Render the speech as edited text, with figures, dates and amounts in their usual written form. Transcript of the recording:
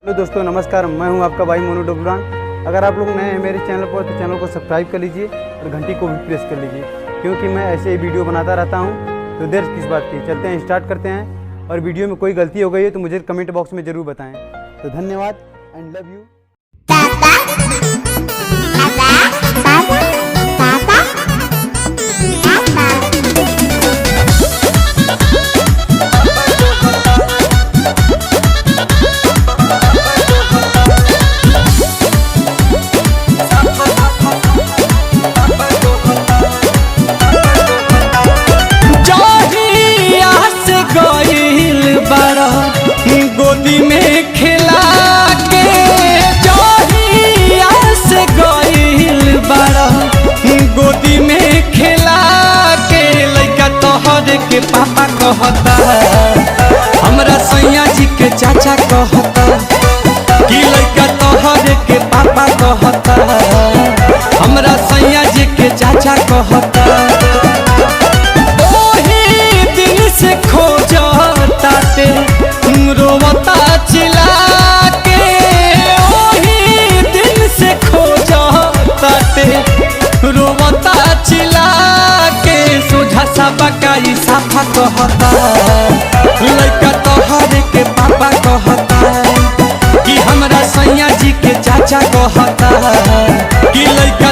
Hello दोस्तों, नमस्कार। मैं हूं आपका भाई मोनू डबुरान। अगर आप लोग नए हैं मेरे चैनल पर तो चैनल को सब्सक्राइब कर लीजिए और घंटी को भी प्रेस कर लीजिए, क्योंकि मैं ऐसे ही वीडियो बनाता रहता हूं। तो देर किस बात की, चलते हैं, स्टार्ट करते हैं। और वीडियो में कोई गलती हो गई है तो मुझे कमेंट बॉक्स में ज़रूर बताएँ। तो धन्यवाद एंड लव यू। गोदी में खिला के जहिया से गइल बाड़ा, गोदी में खिला के लइका तोहर के पापा कहता, हमरा सैया जी के चाचा कहता, कि लइका तोहर के पापा कहता, हमरा सैया जी के चाचा कहता। ओही दिन से खोजताते रोवता चिल्ला के, ओही दिन से खोजताते रोवता चिल्ला के, सोझा सा बकाई साफा कहता, लइका तोहर के पापा कहता, कि हमरा सैया जी के चाचा कहता, कि लइका